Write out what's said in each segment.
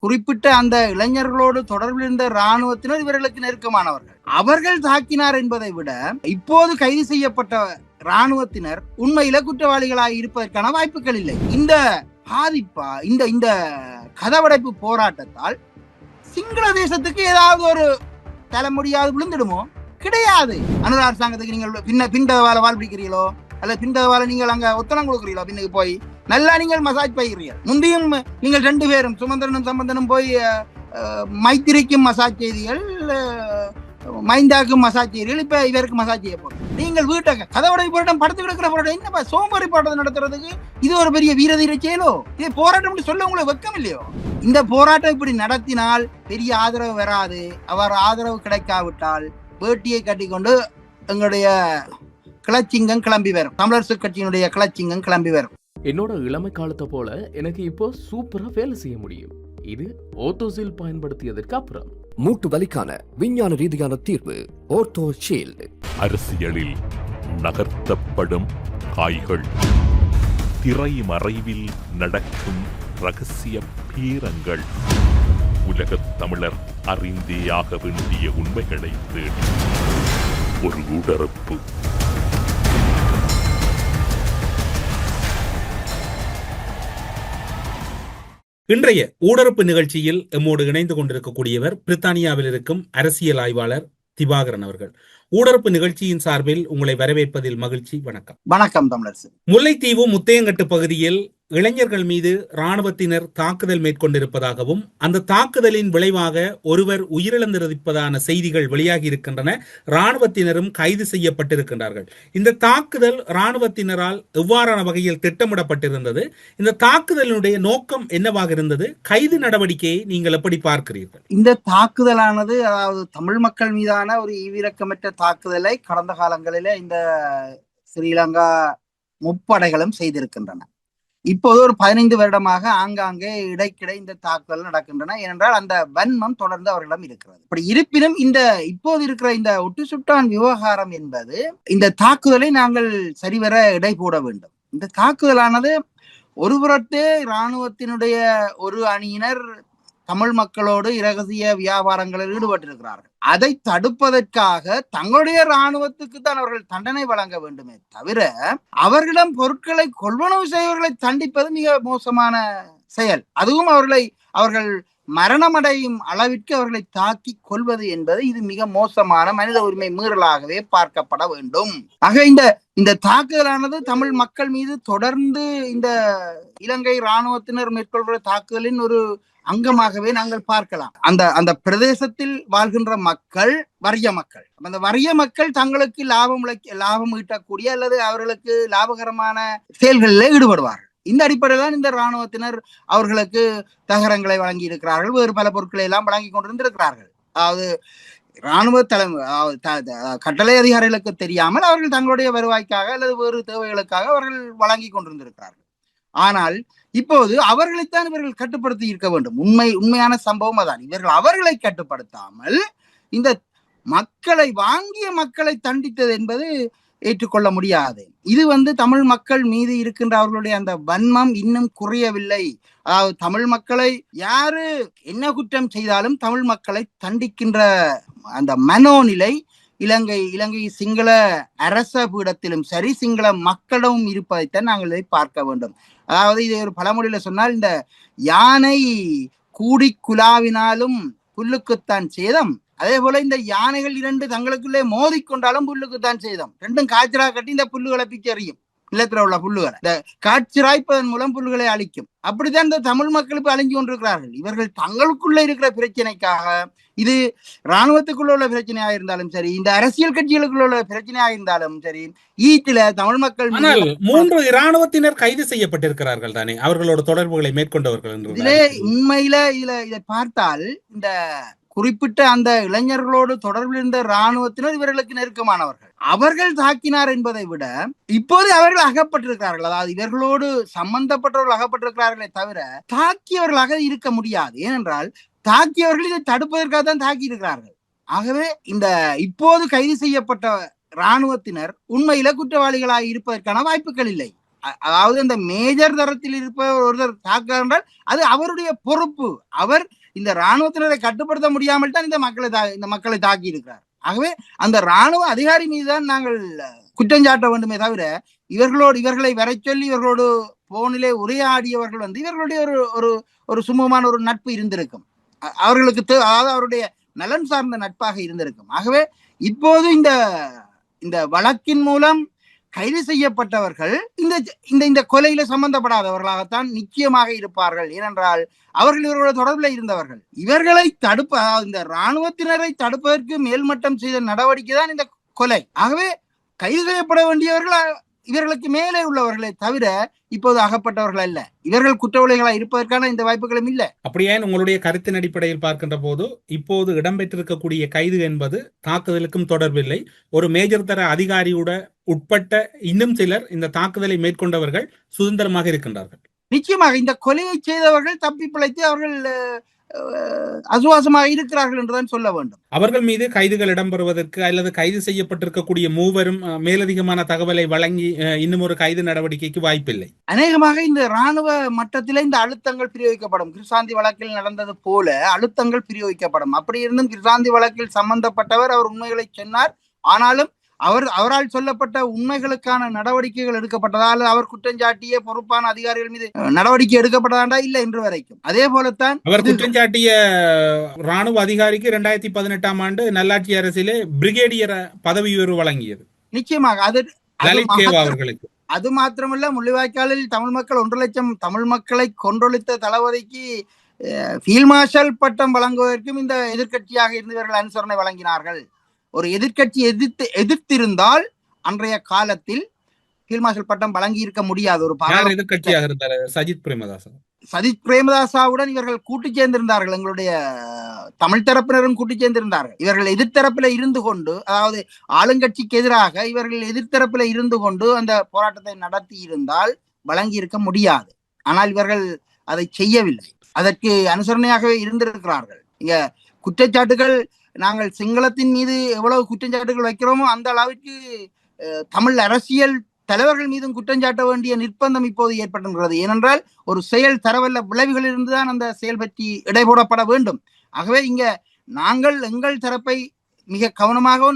குறிப்பிட்ட அந்த இளைஞர்களோடு தொடர்பில் இருந்த இராணுவத்தினர் இவர்களுக்கு நெருக்கமானவர்கள். அவர்கள் தாக்கினார் என்பதை விட இப்போது கைது செய்யப்பட்ட இராணுவத்தினர் உண்மையில குற்றவாளிகளாக இருப்பதற்கான வாய்ப்புகள் இல்லை. இந்த பாதிப்பா இந்த கதவடைப்பு போராட்டத்தால் சிங்கள தேசத்துக்கு ஏதாவது ஒரு தலைமுடியாது விழுந்துடுமோ? கிடையாது. அனுர அரசாங்கத்துக்கு நீங்கள் பின்தவால வாழ்பிக்கிறீங்களோ அல்லது பின்தவால நீங்கள் அங்க ஒத்தனம் கொடுக்குறீங்களோ? பின்னுக்கு போய் நல்லா நீங்கள் மசாஜ் பயிர்றீர்கள். முந்தையும் நீங்கள் 2 பேரும் சுமந்திரனும் சம்பந்தனும் போய் மைத்திரிக்கும் மசாஜ் செய்திகள், மைந்தாக்கும் மசாஜ் செய்திகள், இப்ப இவருக்கு மசாஜ் செய்ய போறோம். நீங்கள் வீட்டை கதவுடை போராட்டம் படுத்து கிடக்கிற போராட்டம் என்னப்பா சோம்பேறி போராட்டம் நடத்துறதுக்கு இது ஒரு பெரிய வீரதீர செயலோ? இது போராட்டம் சொல்ல உங்களுக்கு வெக்கம் இல்லையோ? இந்த போராட்டம் இப்படி நடத்தினால் பெரிய ஆதரவு வராது. அவர் ஆதரவு கிடைக்காவிட்டால் வேட்டியை கட்டிக்கொண்டு எங்களுடைய கிளச்சிங்கம் கிளம்பி வரும். தமிழரசு கட்சியினுடைய கிளச்சிங்கம் கிளம்பி வரும். என்னோட இளமை காலத்தை போல எனக்கு இப்போ சூப்பரா வேலை செய்ய முடியும். இது ஓர்த்தோசில் பயன்படுத்தியதற்கு அப்புறம். மூட்டு வலிக்கான விஞ்ஞான ரீதியான தீர்வு ஓர்த்தோ ஷீல்ட். அரசியலில் நகர்த்தப்படும் காய்கள், திரைமறைவில் நடக்கும் ரகசிய பீரங்கள், உலகத் தமிழர் அறிந்தேயாக வேண்டிய உண்மைகளை தேடி ஒரு உடறுப்பு. இன்றைய ஊடறுப்பு நிகழ்ச்சியில் எம்மோடு இணைந்து கொண்டிருக்கக்கூடியவர் பிரித்தானியாவில் இருக்கும் அரசியல் ஆய்வாளர் திவாகரன் அவர்கள். ஊடறுப்பு நிகழ்ச்சியின் சார்பில் உங்களை வரவேற்பதில் மகிழ்ச்சி. வணக்கம். வணக்கம் தமிழரசு. முல்லைத்தீவு முத்தையங்கட்டு பகுதியில் இளைஞர்கள் மீது இராணுவத்தினர் தாக்குதல் மேற்கொண்டிருப்பதாகவும் அந்த தாக்குதலின் விளைவாக ஒருவர் உயிரிழந்திருப்பதான செய்திகள் வெளியாகி இருக்கின்றன. இராணுவத்தினரும் கைது செய்யப்பட்டிருக்கின்றார்கள். இந்த தாக்குதல் இராணுவத்தினரால் எவ்வாறான வகையில் திட்டமிடப்பட்டிருந்தது? இந்த தாக்குதலினுடைய நோக்கம் என்னவாக இருந்தது? கைது நடவடிக்கையை நீங்கள் எப்படி பார்க்கிறீர்கள்? இந்த தாக்குதலானது அதாவது தமிழ் மக்கள் மீதான ஒரு ஈவிரக்கமற்ற தாக்குதலை கடந்த காலங்களில இந்த ஸ்ரீலங்கா முப்படைகளும் செய்திருக்கின்றன. இப்போது ஒரு 15 வருடமாக ஆங்காங்கே இடைக்கிடை இந்த தாக்குதல் நடக்கின்றன. ஏனென்றால் அந்த வன்மம் தொடர்ந்து அவர்களிடம் இருக்கிறது. இப்படி இருப்பினும் இந்த இப்போது இருக்கிற இந்த ஒட்டுசுட்டான் விவகாரம் என்பது இந்த தாக்குதலை நாங்கள் சரிவர இடை போட வேண்டும். இந்த தாக்குதலானது ஒருபுறத்தே இராணுவத்தினுடைய ஒரு அணியினர் தமிழ் மக்களோடு இரகசிய வியாபாரங்களில் ஈடுபட்டிருக்கிறார்கள். அதை தடுப்பதற்காக தங்களுடைய இராணுவத்துக்கு தான் அவர்கள் தண்டனை வழங்க வேண்டுமே தவிர அவர்களிடம் பொருட்களை கொள்வனவு செய்வர்களை தண்டிப்பது மிக மோசமான செயல். அதுவும் அவர்கள் மரணமடையும் அளவிற்கு அவர்களை தாக்கி கொள்வது என்பது இது மிக மோசமான மனித உரிமை மீறலாகவே பார்க்கப்பட வேண்டும். ஆக இந்த தாக்குதலானது தமிழ் மக்கள் மீது தொடர்ந்து இந்த இலங்கை இராணுவத்தினர் மேற்கொள்கிற தாக்குதலின் ஒரு அங்கமாகவே நாங்கள் பார்க்கலாம். அந்த வாழ்கின்ற மக்கள் வறிய மக்கள். அந்த வறிய மக்கள் தங்களுக்கு லாபம் ஈட்டக்கூடிய அல்லது அவர்களுக்கு லாபகரமான செயல்களில் ஈடுபடுவார்கள். இந்த அடிப்படையில் தான் இந்த இராணுவத்தினர் அவர்களுக்கு தகரங்களை வழங்கி இருக்கிறார்கள், வேறு பல பொருட்களை எல்லாம் வழங்கி கொண்டிருந்திருக்கிறார்கள். அதாவது இராணுவ கட்டளை அதிகாரிகளுக்கு தெரியாமல் அவர்கள் தங்களுடைய வருவாய்க்காக அல்லது வேறு தேவைகளுக்காக அவர்கள் வழங்கி கொண்டிருந்திருக்கிறார்கள். ஆனால் இப்போது அவர்களைத்தான் இவர்கள் கட்டுப்படுத்தி இருக்க வேண்டும். உண்மையான சம்பவம் அதான். இவர்கள் அவர்களை கட்டுப்படுத்தாமல் இந்த வாங்கிய மக்களை தண்டித்தது என்பது ஏற்றுக்கொள்ள முடியாது. இது தமிழ் மக்கள் மீது இருக்கின்ற அவர்களுடைய அந்த வன்மம் இன்னும் குறையவில்லை. அதாவது தமிழ் மக்களை யாரு என்ன குற்றம் செய்தாலும் தமிழ் மக்களை தண்டிக்கின்ற அந்த மனோநிலை இலங்கை சிங்கள அரச பீடத்திலும் சரி சிங்கள மக்களும் இருப்பதைத்தான் நாங்கள் இதை பார்க்க வேண்டும். அதாவது இதை ஒரு பழமொழியில சொன்னால், இந்த யானை கூடி குலாவினாலும் புல்லுக்குத்தான் சேதம், அதே போல இந்த யானைகள் 2 தங்களுக்குள்ளே மோதிக்கொண்டாலும் புல்லுக்குத்தான் சேதம். 2ம் காய்ச்சலா கட்டி இந்த புல்லுகளை பிச்சு எறியும். நிலத்தில் உள்ள புல்லுகளை இந்த காய்ச்சிராய்ப்பதன் மூலம் புல்லுகளை அழிக்கும். அப்படித்தான் இந்த தமிழ் மக்கள் இப்ப அழிஞ்சு கொண்டிருக்கிறார்கள். இவர்கள் தங்களுக்குள்ள இருக்கிற பிரச்சனைக்காக, இது இராணுவத்துக்குள்ள உள்ள பிரச்சனையாக இருந்தாலும் சரி, இந்த அரசியல் கட்சிகளுக்குள்ள உள்ள பிரச்சனையாக இருந்தாலும் சரி, ஈட்டில தமிழ் மக்கள் 3 இராணுவத்தினர் கைது செய்யப்பட்டிருக்கிறார்கள் தானே, அவர்களோட தொடர்புகளை மேற்கொண்டவர்கள். இதிலே உண்மையில இதை பார்த்தால் இந்த குறிப்பிட்ட அந்த இளைஞர்களோடு தொடர்பில் இருந்த இராணுவத்தினர் இவர்களுக்கு நெருக்கமானவர்கள். அவர்கள் தாக்கினார் என்பதை விட இப்போது அவர்கள் அகப்பட்டிருக்கிறார்கள். அதாவது இவர்களோடு சம்பந்தப்பட்டவர்கள் அகப்பட்டிருக்கிறார்களே தவிர தாக்கியவர்களாக இருக்க முடியாது. ஏனென்றால் தாக்கியவர்கள் இதை தடுப்பதற்காக தான் தாக்கி இருக்கிறார்கள். ஆகவே இந்த இப்போது கைது செய்யப்பட்ட இராணுவத்தினர் உண்மையில குற்றவாளிகளாக இருப்பதற்கான வாய்ப்புகள் இல்லை. அதாவது இந்த மேஜர் தரத்தில் இருப்பவர் ஒருத்தர் தாக்குறார் என்றால் அது அவருடைய பொறுப்பு. அவர் இந்த இராணுவத்தினரை கட்டுப்படுத்த முடியாமல் தான் இந்த மக்களை தாக்கி இருக்கிறார். ஆகவே அந்த இராணுவ அதிகாரி மீதுதான் நாங்கள் குற்றஞ்சாட்ட வேண்டுமே தவிர இவர்களை வர சொல்லி இவர்களோடு போனிலே உரையாடியவர்கள் இவர்களுடைய ஒரு சுமூகமான ஒரு நட்பு இருந்திருக்கும். அவர்களுக்கு அதாவது அவருடைய நலன் சார்ந்த நட்பாக இருந்திருக்கும். ஆகவே இப்போது இந்த வழக்கின் மூலம் கைது செய்யப்பட்டவர்கள் இந்த கொலையில சம்பந்தப்படாதவர்களாகத்தான் நிச்சயமாக இருப்பார்கள். ஏனென்றால் அவர்கள் இவர்களோட தொடர்பில் இருந்தவர்கள். இவர்களை இந்த இராணுவத்தினரை தடுப்பதற்கு மேல்மட்டம் செய்த நடவடிக்கை தான் இந்த கொலை. ஆகவே கைது செய்யப்பட வேண்டியவர்கள் இவர்களுக்கு மேலே உள்ளவர்களை தவிர இப்போது அகப்பட்டவர்கள் அல்ல. இவர்கள் குற்றவாளிகளாக இருப்பதற்கான இந்த வாய்ப்புகளும் இல்லை. அப்படியே உங்களுடைய கருத்தின் அடிப்படையில் பார்க்கின்ற போது இப்போது இடம்பெற்றிருக்கக்கூடிய கைது என்பது தாக்குதலுக்கும் தொடர்பில்லை. ஒரு மேஜர் தர அதிகாரியோட உட்பட்ட இன்னும் சிலர் இந்த தாக்குதலை மேற்கொண்டவர்கள் சுதந்திரமாக இருக்கின்றார்கள். நிச்சயமாக இந்த கொலையை செய்தவர்கள் தப்பி பிழைத்து அவர்கள் அசுவாசமாக இருக்கிறார்கள் என்றுதான் சொல்ல வேண்டும். அவர்கள் மீது கைதுகள் இடம்பெறுவதற்கு அல்லது கைது செய்யப்பட்டிருக்கக்கூடிய மூவரும் மேலதிகமான தகவலை வழங்கி இன்னும் ஒரு கைது நடவடிக்கைக்கு வாய்ப்பில்லை. அநேகமாக இந்த இராணுவ மட்டத்திலே இந்த அழுத்தங்கள் பிரயோகிக்கப்படும். கிருஷாந்தி வழக்கில் நடந்தது போல அழுத்தங்கள் பிரயோகிக்கப்படும். அப்படி இருந்தும் கிருஷாந்தி வழக்கில் சம்பந்தப்பட்டவர் அவர் உண்மைகளை சொன்னார். ஆனாலும் அவரால் சொல்லப்பட்ட உண்மைகளுக்கான நடவடிக்கைகள் எடுக்கப்பட்டதா அல்லது அவர் குற்றஞ்சாட்டிய பொறுப்பான அதிகாரிகள் மீது நடவடிக்கை எடுக்கப்பட்டதாண்டா இல்லை இன்று வரைக்கும். அதே போலத்தான் அவர் குற்றஞ்சாட்டிய ராணுவ அதிகாரிக்கு 2018ஆம் ஆண்டு நல்லாட்சி அரசிலே பிரிகேடியர் பதவி உயர்வு வழங்கியது. நிச்சயமாக அவர்களுக்கு அது மாத்திரமல்ல, முள்ளிவாய்க்காலில் தமிழ் மக்கள் 1 லட்சம் தமிழ் மக்களை கொன்றொழித்த தளபதிக்கு ஃபீல்ட் மார்ஷல் பட்டம் வழங்குவதற்கும் இந்த எதிர்கட்சியாக இருந்தவர்கள் அனுசரணை வழங்கினார்கள். ஒரு எதிர்கட்சி எதிர்த்திருந்தால் அன்றைய காலத்தில் ஃபீல்ட் மார்ஷல் பட்டம் வழங்கி இருக்க முடியாது. ஒரு எதிர்கட்சியாக இருந்தார் சஜித் பிரேமதாசாவுடன் இவர்கள் கூட்டு சேர்ந்திருந்தார்கள். எங்களுடைய தமிழ் தரப்பினரும் கூட்டு சேர்ந்திருந்தார்கள். இவர்கள் எதிர்த்தரப்பில இருந்து கொண்டு, அதாவது ஆளுங்கட்சிக்கு எதிராக இவர்கள் எதிர்த்தரப்பில இருந்து கொண்டு அந்த போராட்டத்தை நடத்தி இருந்தால் வழங்கி இருக்க முடியாது. ஆனால் இவர்கள் அதை செய்யவில்லை. அதற்கு அனுசரணையாகவே இருந்திருக்கிறார்கள். இங்க குற்றச்சாட்டுகள் நாங்கள் சிங்களத்தின் மீது எவ்வளவு குற்றச்சாட்டுகள் வைக்கிறோமோ அந்த அளவிற்கு தமிழ் அரசியல் தலைவர்கள் மீதும் குற்றஞ்சாட்ட வேண்டிய நிர்பந்தம் இப்போது ஏற்பட்டிருக்கிறது. ஏனென்றால் ஒரு செயல் தரவல்ல விளைவுகள் இருந்துதான் அந்த செயல் பற்றி இடைபோடப்பட வேண்டும். ஆகவே இங்க நாங்கள் எங்கள் தரப்பை மிக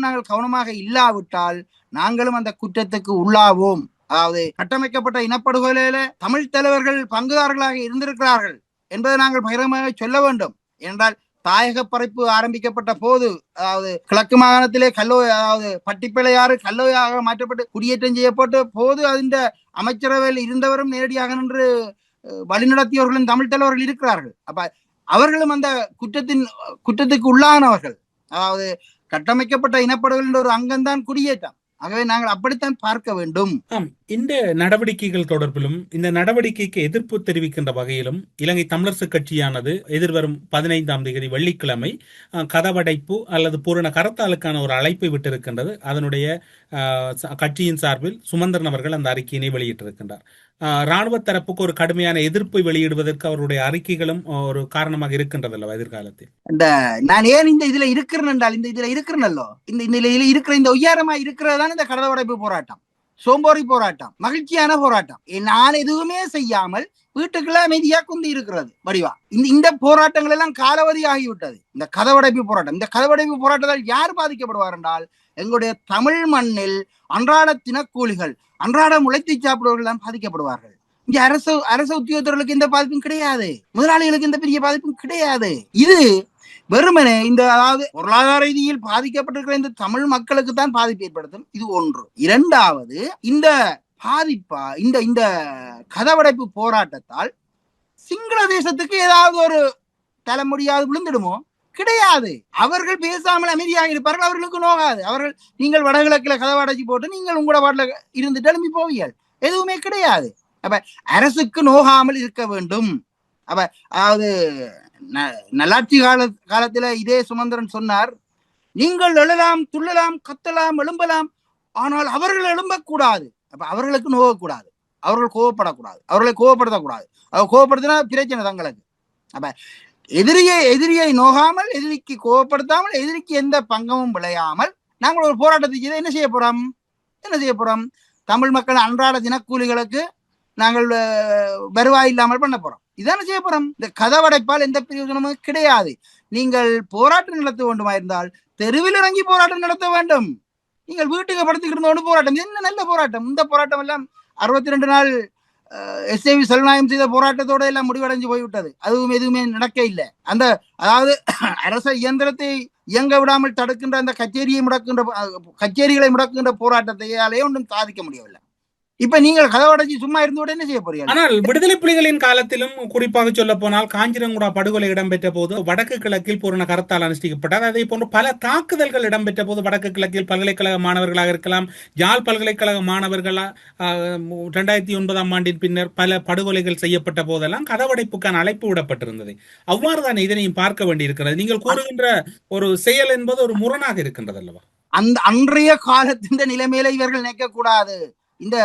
நாங்கள் கவனமாக இல்லாவிட்டால் நாங்களும் அந்த குற்றத்துக்கு உள்ளாவோம். அதாவது கட்டமைக்கப்பட்ட இனப்படுகொலையில தமிழ் தலைவர்கள் பங்குதாரர்களாக இருந்திருக்கிறார்கள் என்பதை நாங்கள் பகிரங்கமாக சொல்ல வேண்டும். ஏனென்றால் தாயக பறைப்பு ஆரம்பிக்கப்பட்ட போது, அதாவது கிழக்கு மாகாணத்திலே அதாவது பட்டிப்பிளையாறு கல்லோயாக மாற்றப்பட்டு குடியேற்றம் செய்யப்பட்ட போது அந்த அமைச்சரவையில் இருந்தவரும் நேரடியாக நின்று வழிநடத்தியவர்களும் தமிழ் தலைவர்கள் இருக்கிறார்கள். அப்ப அவர்களும் அந்த குற்றத்துக்கு உள்ளானவர்கள். அதாவது கட்டமைக்கப்பட்ட இனப்படுகொலை ஒரு அங்கம்தான் குடியேற்றம். ஆகவே நாங்கள் அப்படித்தான் பார்க்க வேண்டும். இந்த நடவடிக்கைகள் தொடர்பிலும் இந்த நடவடிக்கைக்கு எதிர்ப்பு தெரிவிக்கின்ற வகையிலும் இலங்கை தமிழரசு கட்சியானது எதிர்வரும் 15ஆம் தேதி வெள்ளிக்கிழமை கதவடைப்பு அல்லது பூரண கரத்தாலுக்கான ஒரு அழைப்பை விட்டிருக்கின்றது. அதனுடைய கட்சியின் சார்பில் சுமந்திரன் அவர்கள் அந்த அறிக்கையினை வெளியிட்டிருக்கின்றார். ராணுவ தரப்புக்கு ஒரு கடுமையான எதிர்ப்பை வெளியிடுவதற்கு அவருடைய அறிக்கைகளும் ஒரு காரணமாக இருக்கின்றது அல்லவா எதிர்காலத்தில். நான் ஏன் இந்த இதுல இருக்கிறேன் என்றால், இந்த இதுல இருக்கிறனல்லோ, இந்த நிலையில இருக்கிற இந்த உயரமா இருக்கிறதான் இந்த கதவடைப்பு போராட்டம், சோம்போரி போராட்டம், மகிழ்ச்சியான போராட்டம். நான் எதுவுமே செய்யாமல் வீட்டுக்குள்ள அமைதியா குந்தி இருக்கிறது வடிவா. இந்த போராட்டங்கள் எல்லாம் காலாவதி ஆகிவிட்டது. இந்த கதவடைப்பு போராட்டம், இந்த கதவடைப்பு போராட்டத்தால் யார் பாதிக்கப்படுவார் என்றால் எங்களுடைய தமிழ் மண்ணில் அன்றாட தினக்கூலிகள், அன்றாடம் உழைத்து சாப்பிடுவர்கள் தான் பாதிக்கப்படுவார்கள். இங்க அரசு உத்தியோகத்தர்களுக்கு எந்த பாதிப்பும் கிடையாது, முதலாளிகளுக்கு எந்த பெரிய பாதிப்பும் கிடையாது. இது வெறுமனே அதாவது பொருளாதார ரீதியில் பாதிக்கப்பட்டிருக்கிற இந்த தமிழ் மக்களுக்கு தான் பாதிப்பு ஏற்படுத்தும். இது ஒன்று. இரண்டாவது, இந்த பாதிப்பா இந்த கதவடைப்பு போராட்டத்தால் சிங்கள தேசத்துக்கு ஏதாவது ஒரு தலைமுடியாது விழுந்துடுமோ? கிடையாது. அவர்கள் பேசாமல் அமைதியாக இருப்பார்கள். அவர்களுக்கு நோகாது. அவர்கள் நீங்கள் வடகிழக்கில கதவடைச்சி போட்டு நீங்கள் உங்களோட பாட்டில இருந்துட்டு எழுப்பி போவீர்கள். எதுவுமே கிடையாது. அப்ப அரசுக்கு நோகாமல் இருக்க வேண்டும். அப்ப அதாவது நல்லாட்சி காலத்துல இதே சுமந்திரன் சொன்னார், நீங்கள் எழலாம், துள்ளலாம், கத்தலாம், எழும்பலாம், ஆனால் அவர்கள் எழும்பக்கூடாது. அப்ப அவர்களுக்கு நோகக்கூடாது, அவர்கள் கோவப்படக்கூடாது, அவர்களை கோவப்படுத்தக்கூடாது. அவர் கோவப்படுத்தினா பிரச்சனை தங்களுக்கு. அப்ப எதிரியை நோகாமல், எதிரிக்கு கோவப்படுத்தாமல், எதிரிக்கு எந்த பங்கமும் விளையாமல் நாங்கள் ஒரு போராட்டத்தை செய்து என்ன செய்ய போறோம்? தமிழ் மக்கள் அன்றாட தினக்கூலிகளுக்கு நாங்கள் வருவாய் இல்லாமல் பண்ண போறோம். இதான செய்ய போறோம். இந்த கதவடைப்பால் எந்த பிரயோஜனமும் கிடையாது. நீங்கள் போராட்டம் நடத்த வேண்டுமா இருந்தால் தெருவில் இறங்கி போராட்டம் நடத்த வேண்டும். நீங்கள் வீட்டுக்கு படுத்துக்கிட்டு இருந்த போராட்டம் என்ன நல்ல போராட்டம்? இந்த போராட்டம் எல்லாம் 62 நாள் எஸ்ஏவி செல்நாயம் செய்த போராட்டத்தோட எல்லாம் முடிவடைஞ்சு போய்விட்டது. அதுவும் எதுவுமே நடக்க இல்லை. அந்த அதாவது அரச இயந்திரத்தை இயங்க விடாமல் தடுக்கின்ற அந்த கச்சேரிகளை முடக்கின்ற போராட்டத்தையாலே ஒன்றும் சாதிக்க முடியவில்லை. இப்ப நீங்கள் கதவடைச்சி சும்மா இருந்து என்ன செய்ய போறீங்க? ஆனால் விடுதலை புலிகளின் காலத்திலும் குறிப்பாக சொல்ல போனால் காஞ்சிரங்குடா படுகொலை இடம்பெற்ற போது வடக்கு கிழக்கில் பூரண கருத்தால் அனுஷ்டிக்கப்பட்டது. அதே போன்று பல தாக்குதல்கள் இடம்பெற்ற போது வடக்கு கிழக்கில் பல்கலைக்கழக மாணவர்களாக இருக்கலாம், யாழ் பல்கலைக்கழக மாணவர்களா 2009ஆம் ஆண்டின் பின்னர் பல படுகொலைகள் செய்யப்பட்ட போதெல்லாம் கதவடைப்புக்கான அழைப்பு விடப்பட்டிருந்தது. அவ்வாறுதான் இதனையும் பார்க்க வேண்டியிருக்கிறது. நீங்கள் கூறுகின்ற ஒரு செயல் என்பது ஒரு முரணாக இருக்கின்றது அல்லவா? அந்த அன்றைய காலத்தின் நிலைமையில இவர்கள் நினைக்கக்கூடாது. இந்த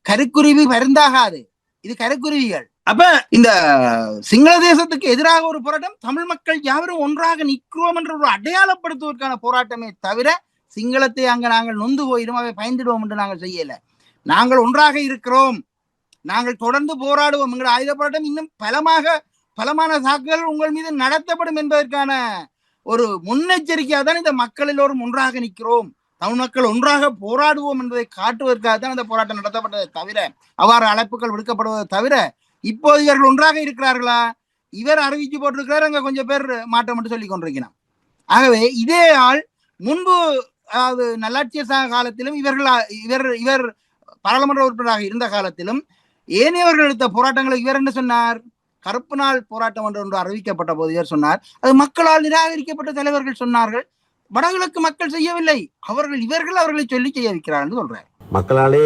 கருக்குருவி மருந்தாகாது. இது கருக்குருவிகள். அப்ப இந்த சிங்கள தேசத்துக்கு எதிராக ஒரு போராட்டம், தமிழ் மக்கள் யாவரும் ஒன்றாக நிற்கிறோம் என்ற ஒரு அடையாளப்படுத்துவதற்கான போராட்டமே தவிர சிங்களத்தை அங்க நாங்கள் நொந்து போயிடும், அவை பயந்துடுவோம் என்று நாங்கள் செய்யல. நாங்கள் ஒன்றாக இருக்கிறோம், நாங்கள் தொடர்ந்து போராடுவோம். எங்கள் ஆயுத போராட்டம் இன்னும் பலமான தாக்குதல் உங்கள் மீது நடத்தப்படும் என்பதற்கான ஒரு முன்னெச்சரிக்கையாக தான் இந்த மக்கள் எல்லோரும் ஒன்றாக நிற்கிறோம், தமிழ் மக்கள் ஒன்றாக போராடுவோம் என்பதை காட்டுவதற்காக தான் இந்த போராட்டம் நடத்தப்பட்டதை தவிர, அவ்வாறு அழைப்புகள் விடுக்கப்படுவதை தவிர, இப்போது இவர்கள் ஒன்றாக இருக்கிறார்களா? இவர் அறிவிச்சு போட்டிருக்கிறார், அங்க கொஞ்சம் பேர் மாற்றம் மட்டும் சொல்லி கொண்டிருக்கிறார். ஆகவே இதே ஆள் முன்பு, அதாவது நல்லாட்சி காலத்திலும் இவர் பாராளுமன்ற உறுப்பினராக இருந்த காலத்திலும் ஏனையவர்கள் எடுத்த போராட்டங்களுக்கு இவர் என்ன சொன்னார்? கருப்பு நாள் போராட்டம் ஒன்று அறிவிக்கப்பட்ட போது இவர் சொன்னார், அது மக்களால் நிராகரிக்கப்பட்ட தலைவர்கள் சொன்னார்கள், வடகிழக்கு மக்கள் செய்யவில்லை, இவர்கள் அவர்களை சொல்லி செய்ய வைக்கிறார்கள் சொல்றார். மக்களாலே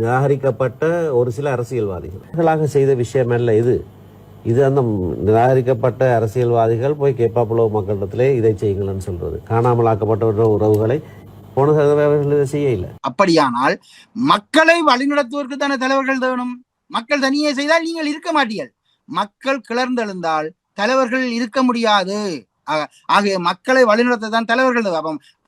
நிராகரிக்கப்பட்ட ஒரு சில அரசியல்வாதிகள் செய்த விஷயம் அல்ல இது. அந்த நிராகரிக்கப்பட்ட அரசியல்வாதிகள் போய் கேப்பாப்புலோ மக்களிடத்திலே இதை செய்யுங்கள்னு சொல்றது. காணாமலாக்கப்பட்ட உறவுகளை போன அவர்கள் இதை செய்ய இல்லை. அப்படியானால் மக்களை வழிநடத்துவதற்கு தானே தலைவர்கள் வேணும். மக்கள் தனியே செய்தால் நீங்கள் இருக்க மாட்டீர்கள். மக்கள் கிளர்ந்தெழுந்தால் தலைவர்கள் இருக்க முடியாது. ஆகிய மக்களை வழிநடத்த தான் தலைவர்கள்.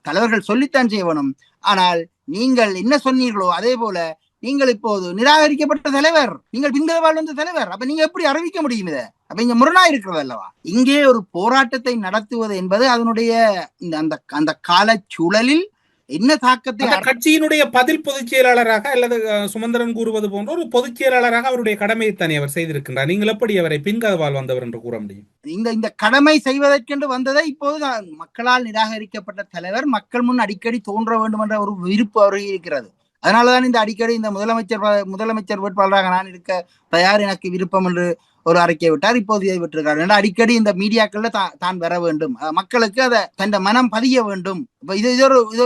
தலைவர்கள் சொல்லித்தான் செய்ய வேணும். ஆனால் நீங்கள் என்ன சொன்னீர்களோ அதே போல நீங்கள் இப்போது நிராகரிக்கப்பட்ட தலைவர், நீங்கள் பிந்தவாள் வந்த தலைவர். அப்ப நீங்க எப்படி அறிவிக்க முடியும் இதை? அப்ப இங்க முரணா இருக்கிறது அல்லவா? இங்கே ஒரு போராட்டத்தை நடத்துவது என்பது அதனுடைய அந்த கால சூழலில் என்ன தாக்கத்தை கட்சியினுடைய பதில் பொதுச் செயலாளராக அல்லது சுமந்திரன் கூறுவது போன்ற ஒரு பொதுச் செயலாளராக அவருடைய கடமையை தானே அவர் செய்திருக்கின்றார். நீங்கள் எப்படி அவரை பின்கதவால் வந்தவர் என்று கூற முடியும்? இந்த கடமை செய்வதற்கென்று வந்ததை இப்போது மக்களால் நிராகரிக்கப்பட்ட தலைவர் மக்கள் முன் அடிக்கடி தோன்ற வேண்டும் என்ற ஒரு விருப்பு அவருக்கு இருக்கிறது. அதனாலதான் இந்த அடிக்கடி இந்த முதலமைச்சர் வேட்பாளராக நான் இருக்க தயார், எனக்கு விருப்பம் என்று ஒரு அறிக்கை விட்டார். இப்போது இதை விட்டிருக்காரு. அடிக்கடி இந்த மீடியாக்கள்ல தான் வர வேண்டும், மக்களுக்கு அதை தன் மனம் பதிய வேண்டும். இது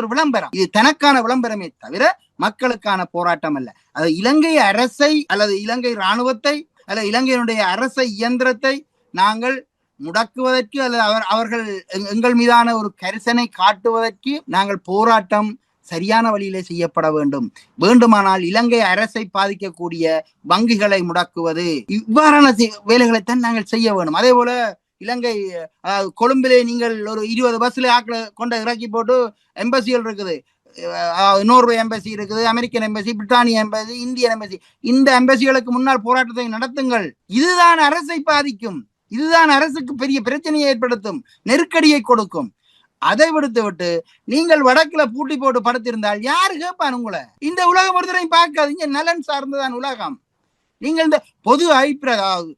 ஒரு விளம்பரம், இது தனக்கான விளம்பரமே தவிர மக்களுக்கான போராட்டம் அல்ல. அது இலங்கை அரசை அல்லது இலங்கை இராணுவத்தை அல்லது இலங்கையினுடைய அரச இயந்திரத்தை நாங்கள் முடக்குவதற்கு அல்லது அவர்கள் எங்கள் மீதான ஒரு கரிசனை காட்டுவதற்கு நாங்கள் போராட்டம் சரியான வழியிலே செய்யப்பட வேண்டும். வேண்டுமானால் இலங்கை அரசை பாதிக்கக்கூடிய வங்கிகளை முடக்குவது, இவ்வாறான வேலைகளைத்தான் நாங்கள் செய்ய வேண்டும். அதே போல இலங்கை கொழும்பிலே நீங்கள் ஒரு 20 பஸ்ல ஆக்களை கொண்ட இறக்கி போட்டு எம்பசிகள் இருக்குது, நோர்வே எம்பசி இருக்குது, அமெரிக்கன் எம்பசி, பிரிட்டானிய எம்பசி, இந்தியன் எம்பசி. இந்த எம்பசிகளுக்கு முன்னால் போராட்டத்தை நடத்துங்கள். இதுதான் அரசை பாதிக்கும், இதுதான் அரசுக்கு பெரிய பிரச்சனையை ஏற்படுத்தும், நெருக்கடியை கொடுக்கும். அதை விடுத்து விட்டு நீங்கள் வடக்குல பூட்டி போட்டு படுத்திருந்தால் யாரு கேட்பான் உங்களை? இந்த உலகம் ஒருத்தரையும் பார்க்காது. இங்க நலன் சார்ந்ததான் உலகம். நீங்கள் இந்த பொது அபிப்பிராயம்,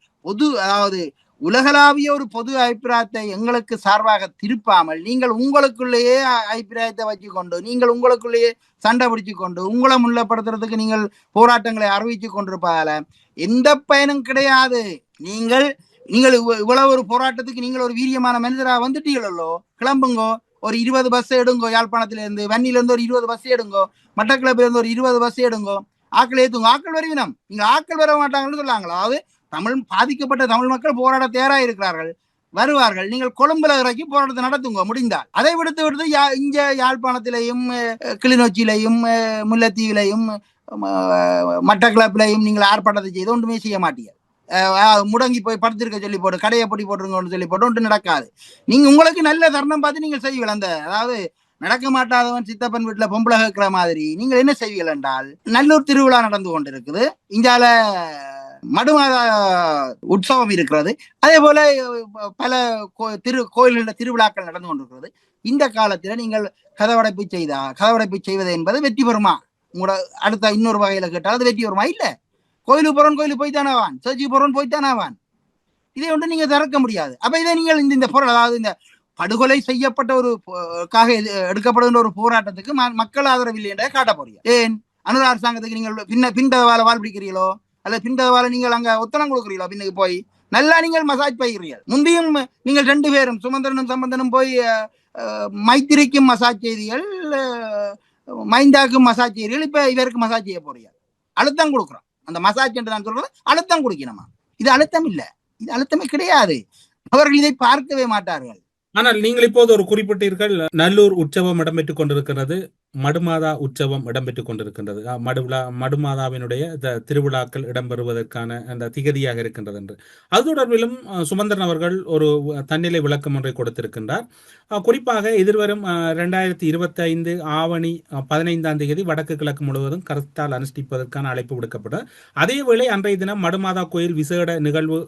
அதாவது உலகளாவிய ஒரு பொது அபிப்பிராயத்தை எங்களுக்கு சார்பாக திருப்பாமல் நீங்கள் உங்களுக்குள்ளேயே அபிப்பிராயத்தை வச்சுக்கொண்டு நீங்கள் உங்களுக்குள்ளேயே சண்டை பிடிச்சு கொண்டு உங்களை முன்னப்படுத்துறதுக்கு நீங்கள் போராட்டங்களை அறிவிச்சு கொண்டிருப்பதால எந்த பயனும் கிடையாது. நீங்கள் இவ்வளவு ஒரு போராட்டத்துக்கு நீங்கள் ஒரு வீரியமான மனிதராக வந்துட்டீங்களோ, கிளம்புங்கோ, ஒரு 20 பஸ் எடுங்கோ, யாழ்ப்பாணத்துல இருந்து வன்னியில இருந்து ஒரு 20 பஸ் எடுங்கோ, மட்டக்கிளப்புல இருந்து ஒரு 20 பஸ் எடுங்கோ, ஆக்கள் ஏத்துங்க. ஆக்கள் வருவினம், நீங்க ஆக்கள் வர மாட்டாங்கன்னு சொல்லாங்களா? அதாவது பாதிக்கப்பட்ட தமிழ் மக்கள் போராட தயாராக இருக்கிறார்கள், வருவார்கள். நீங்கள் கொழும்புல இறக்கி போராட்டத்தை நடத்துங்க முடிந்தால். அதை விடுத்து இங்க யாழ்ப்பாணத்திலையும் கிளிநொச்சியிலையும் முல்லைத்தீவிலையும் மட்டக்கிளப்பிலையும் நீங்கள் ஆர்ப்பாட்டத்தை செய்து ஒன்றுமே செய்ய மாட்டீங்க. முடங்கி போய் படுத்திருக்க சொல்லி போட்டு கடையை பொடி போட்டுருங்கன்னு சொல்லி போட்டு ஒன்று நடக்காது. நீங்க உங்களுக்கு நல்ல தருணம் பார்த்து நீங்கள் செய்வீங்க. அதாவது நடக்க மாட்டாதவன் சித்தப்பன் வீட்டுல பொம்பளை கேட்கிற மாதிரி நீங்கள் என்ன செய்வீர்கள் என்றால், நல்லூர் திருவிழா நடந்து கொண்டிருக்குது, இங்கால மடுமாதா உற்சவம் இருக்கிறது, அதே போல பல கோயில்கள திருவிழாக்கள் நடந்து கொண்டிருக்கிறது. இந்த காலத்துல நீங்கள் கதவடைப்பு செய்வது என்பது வெற்றி பெறுமா? உங்களோட அடுத்த இன்னொரு வகையில கேட்டால் அது வெற்றி பெறுமா? இல்ல. கோயிலுக்கு போறோம், கோயிலுக்கு போய்த்தானவான், சர்ச்சுக்கு போறோம் போய்த்தானவான். இதை ஒன்று நீங்க திறக்க முடியாது. அப்ப இதை நீங்கள் இந்த பொருள், அதாவது இந்த படுகொலை செய்யப்பட்ட ஒரு எடுக்கப்படுகின்ற ஒரு போராட்டத்துக்கு மக்கள் ஆதரவில்லை என்றே காட்ட போறீங்க. ஏன் அனுர அரசாங்கத்துக்கு நீங்கள் பின்தவால வாழ் பிடிக்கிறீங்களோ அல்லது பின்தவால நீங்கள் அங்க ஒத்தனம் கொடுக்குறீங்களோ? பின்னுக்கு போய் நல்லா நீங்கள் மசாஜ் பயிர்றீர்கள். முந்தையும் நீங்கள் 2 பேரும் சுமந்திரனும் சம்பந்தனும் போய் மைத்திரிக்கும் மசாஜ் செய்திகள், மைந்தாக்கும் மசாஜ் செய்திகள், இப்ப இவருக்கு மசாஜ் செய்ய போறீங்க. அழுத்தம் கொடுக்குறோம். அந்த மசாஜ் என்று நான் சொல்றது அழுத்தம் கொடுக்கணுமா? இது அழுத்தம் இல்ல, இது அழுத்தமே கிடையாது. அவர்கள் இதை பார்க்கவே மாட்டார்கள். ஆனால் நீங்கள் இப்போது ஒரு குறிப்பிட்டீர்கள், நல்லூர் உற்சவம் இடம்பெற்றுக் கொண்டிருக்கிறது, மடுமாதா உற்சவம் இடம்பெற்றுக் கொண்டிருக்கின்றது, மடுமாதாவினுடைய திருவிழாக்கள் இடம்பெறுவதற்கான அந்த திகதியாக இருக்கின்றது என்று. அது தொடர்பிலும் சுமந்திரன் அவர்கள் ஒரு தன்னிலை விளக்கம் ஒன்றை கொடுத்திருக்கின்றார். குறிப்பாக எதிர்வரும் 2025 ஆவணி 15ஆம் தேதி வடக்கு கிழக்கு முழுவதும் கருத்தால் அனுஷ்டிப்பதற்கான அழைப்பு விடுக்கப்பட்டது. அதேவேளை அன்றைய தினம் மடுமாதா கோயில் விசேட நிகழ்வு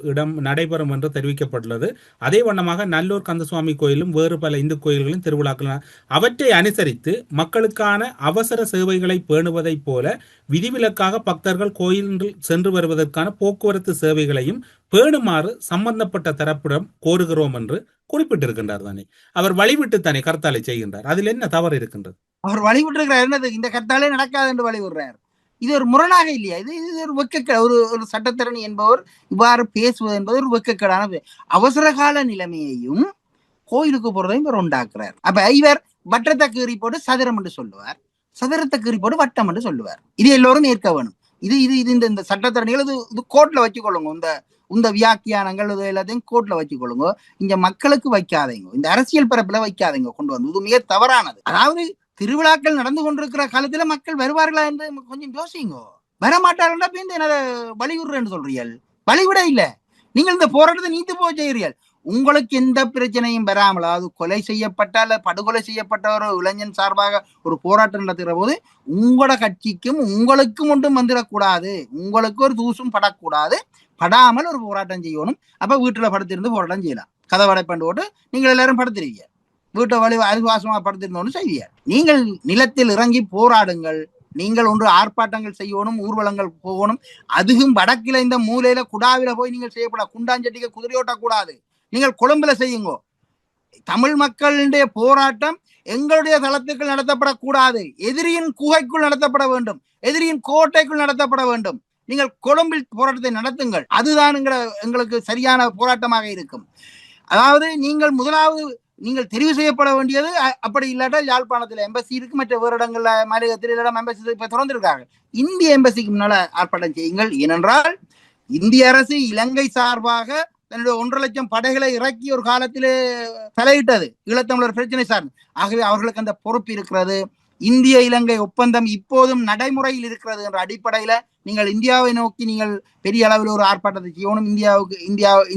நடைபெறும் என்று தெரிவிக்கப்பட்டுள்ளது. அதே வண்ணமாக நல்லூர் கந்தசுவாமி கோயிலும் வேறு பல இந்து கோயில்களின் திருவிழாக்கள் அவற்றை அனுசரித்து மக்களுக்கான அவசர சேவைகளை பேணுவதைப் போல விதிவிலக்காக பக்தர்கள் கோயிலில் சென்று வருவதற்கான போக்குவரத்து சேவைகளையும் பேணுமாறு சம்பந்தப்பட்ட தரப்பிடம் கோருகிறோம் என்று குறிப்பிட்டிருக்கின்றார். தானே அவர் வழிவிட்டு தானே கர்த்தாலை செய்கின்றார். அதில் என்ன தவறு இருக்கின்றது? அவர் வழிவிட்டிருக்கிறார். என்னது இந்த கர்த்தாலே நடக்காது என்று வழிவிடுறார். இது ஒரு முரணாக இல்லையா? இது ஒரு வெக்கக்கேடு. ஒரு சட்டத்தரணி என்பவர் இவ்வாறு பேசுவது என்பது ஒரு வெக்கக்கேடான. அவசர கால நிலைமையையும் கோயிலுக்கு போறதையும் இவர் உண்டாக்குறார். அப்ப இவர் வட்டத்தை கீறி போட்டு சதுரம் என்று சொல்லுவார், சதுரத்தை கீறி போட்டு வட்டம் என்று சொல்லுவார். இது எல்லோரும் ஏற்க வேணும். இது இந்த சட்டத்தரணிகள் இது கோர்ட்ல வச்சுக்கொள்ளுங்க. இந்த வியாக்கியானங்கள் இது எல்லாத்தையும் கோர்ட்ல வச்சுக்கொள்ளுங்க. இங்க மக்களுக்கு வைக்காதீங்க, இந்த அரசியல் பரப்புல வைக்காதீங்க கொண்டு வந்து. இது மிக தவறானது. அதாவது திருவிழாக்கள் நடந்து கொண்டிருக்கிற காலத்துல மக்கள் வருவார்களா என்று கொஞ்சம் யோசிங்க. வரமாட்டார்களா என்னதை வழிவிடுறேன்னு சொல்றீர்கள்? வழிவிட இல்ல, நீங்கள் இந்த போராட்டத்தை நீத்து போய் செய்கிறீர்கள். உங்களுக்கு எந்த பிரச்சனையும் வராமல், அதாவது கொலை செய்யப்பட்ட அல்ல படுகொலை செய்யப்பட்ட ஒரு இளைஞன் சார்பாக ஒரு போராட்டம் நடத்துகிற போது உங்களோட கட்சிக்கும் உங்களுக்கும் ஒன்றும் வந்துடக்கூடாது, உங்களுக்கு ஒரு தூசும் படக்கூடாது, படாமல் ஒரு போராட்டம் செய்யணும். அப்ப வீட்டுல படுத்திருந்து போராட்டம் செய்யலாம். கதை வடைப்பண்டு போட்டு நீங்கள் எல்லாரும் படுத்துருவீங்க, வீட்டை வழி அறிவாசமா படுத்திருந்தோன்னு செய்வீங்க. நீங்கள் நிலத்தில் இறங்கி போராடுங்கள். நீங்கள் ஒன்று ஆர்ப்பாட்டங்கள் செய்யணும், ஊர்வலங்கள் போகணும். அதுவும் வடக்கில இந்த மூலையில குடாவில போய் நீங்கள் செய்யப்பட குண்டாஞ்சட்டிக்கு குதிரையோட்டக்கூடாது. நீங்கள் கொழும்புல செய்யுங்க. தமிழ் மக்களுடைய போராட்டம் எங்களுடைய தளத்துக்குள் நடத்தப்படக்கூடாது, எதிரியின் குகைக்குள் நடத்தப்பட வேண்டும், எதிரியின் கோட்டைக்குள் நடத்தப்பட வேண்டும். நீங்கள் கொழும்பில் போராட்டத்தை நடத்துங்கள். அதுதான் எங்களுக்கு சரியான போராட்டமாக இருக்கும். அதாவது நீங்கள் முதலாவது நீங்கள் தெரிவு செய்யப்பட வேண்டியது. அப்படி இல்லாட்டா யாழ்ப்பாணத்துல எம்பசி இருக்கு, மற்ற வேறு இடங்கள்ல மலையகத்தில் எம்பசி இப்ப திறந்திருக்காங்க. இந்திய எம்பசிக்கு முன்னால ஆர்ப்பாட்டம் செய்யுங்கள். ஏனென்றால் இந்திய அரசு இலங்கை சார்பாக தன்னுடைய 1.5 லட்சம் படைகளை இறக்கி ஒரு காலத்திலே தலையிட்டது ஈழத்தமிழர் பிரச்சனை சார்ந்து. ஆகவே அவர்களுக்கு அந்த பொறுப்பு இருக்கிறது. இந்திய இலங்கை ஒப்பந்தம் இப்போதும் நடைமுறையில் இருக்கிறது என்ற அடிப்படையில நீங்கள் இந்தியாவை நோக்கி நீங்கள் பெரிய அளவில் ஒரு ஆர்ப்பாட்டத்தை செய்யணும்.